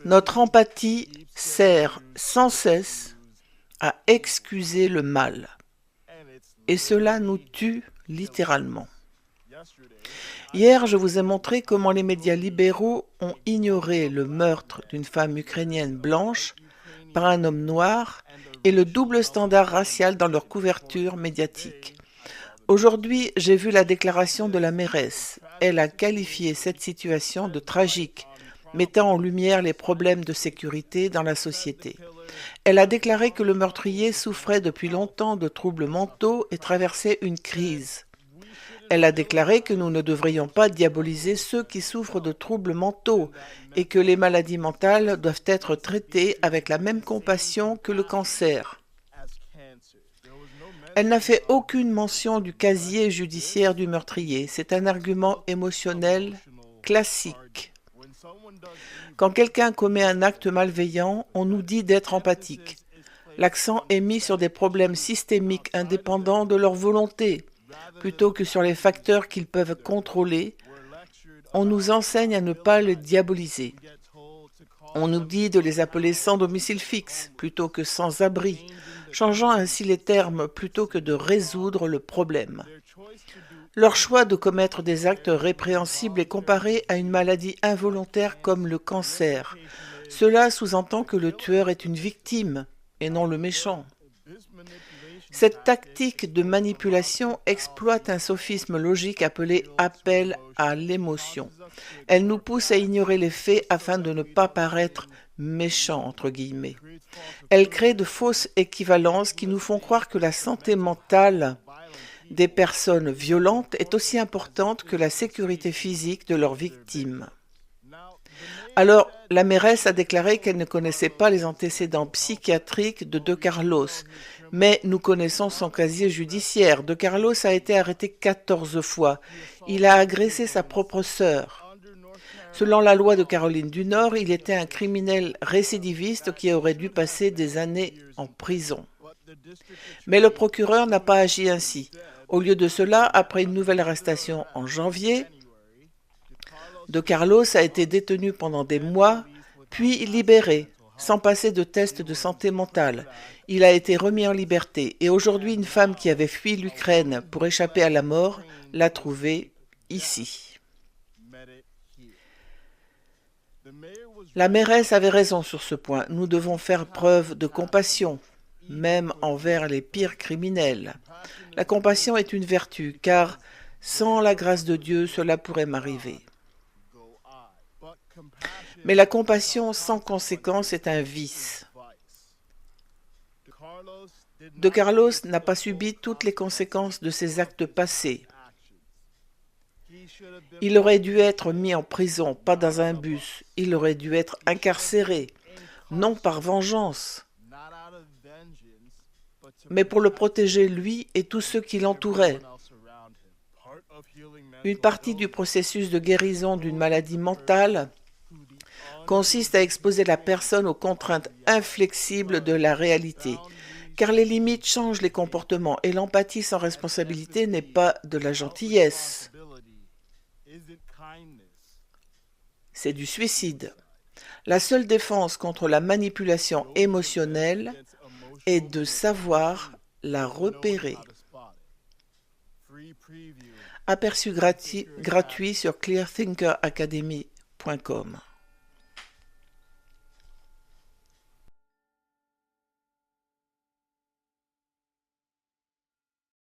Notre empathie sert sans cesse à excuser le mal. Et cela nous tue littéralement. Hier, je vous ai montré comment les médias libéraux ont ignoré le meurtre d'une femme ukrainienne blanche par un homme noir et le double standard racial dans leur couverture médiatique. Aujourd'hui, j'ai vu la déclaration de la mairesse. Elle a qualifié cette situation de tragique, mettant en lumière les problèmes de sécurité dans la société. Elle a déclaré que le meurtrier souffrait depuis longtemps de troubles mentaux et traversait une crise. Elle a déclaré que nous ne devrions pas diaboliser ceux qui souffrent de troubles mentaux et que les maladies mentales doivent être traitées avec la même compassion que le cancer. Elle n'a fait aucune mention du casier judiciaire du meurtrier. C'est un argument émotionnel classique. Quand quelqu'un commet un acte malveillant, on nous dit d'être empathique. L'accent est mis sur des problèmes systémiques indépendants de leur volonté, plutôt que sur les facteurs qu'ils peuvent contrôler. On nous enseigne à ne pas les diaboliser. On nous dit de les appeler sans domicile fixe, plutôt que sans abri, changeant ainsi les termes plutôt que de résoudre le problème. Leur choix de commettre des actes répréhensibles est comparé à une maladie involontaire comme le cancer. Cela sous-entend que le tueur est une victime et non le méchant. Cette tactique de manipulation exploite un sophisme logique appelé « appel à l'émotion ». Elle nous pousse à ignorer les faits afin de ne pas paraître « méchants » entre guillemets. Elle crée de fausses équivalences qui nous font croire que la santé mentale des personnes violentes est aussi importante que la sécurité physique de leurs victimes. Alors, la mairesse a déclaré qu'elle ne connaissait pas les antécédents psychiatriques de Carlos, mais nous connaissons son casier judiciaire. De Carlos a été arrêté 14 fois. Il a agressé sa propre sœur. Selon la loi de Caroline du Nord, il était un criminel récidiviste qui aurait dû passer des années en prison. Mais le procureur n'a pas agi ainsi. Au lieu de cela, après une nouvelle arrestation en janvier, De Carlos a été détenu pendant des mois, puis libéré, sans passer de test de santé mentale. Il a été remis en liberté et aujourd'hui une femme qui avait fui l'Ukraine pour échapper à la mort l'a trouvé ici. La mairesse avait raison sur ce point. Nous devons faire preuve de compassion, même envers les pires criminels. La compassion est une vertu, car sans la grâce de Dieu, cela pourrait m'arriver. Mais la compassion sans conséquence est un vice. De Carlos n'a pas subi toutes les conséquences de ses actes passés. Il aurait dû être mis en prison, pas dans un bus. Il aurait dû être incarcéré, non par vengeance, mais pour le protéger lui et tous ceux qui l'entouraient. Une partie du processus de guérison d'une maladie mentale consiste à exposer la personne aux contraintes inflexibles de la réalité, car les limites changent les comportements et l'empathie sans responsabilité n'est pas de la gentillesse. C'est du suicide. La seule défense contre la manipulation émotionnelle est de savoir la repérer. Aperçu gratuit sur clearthinkeracademy.com.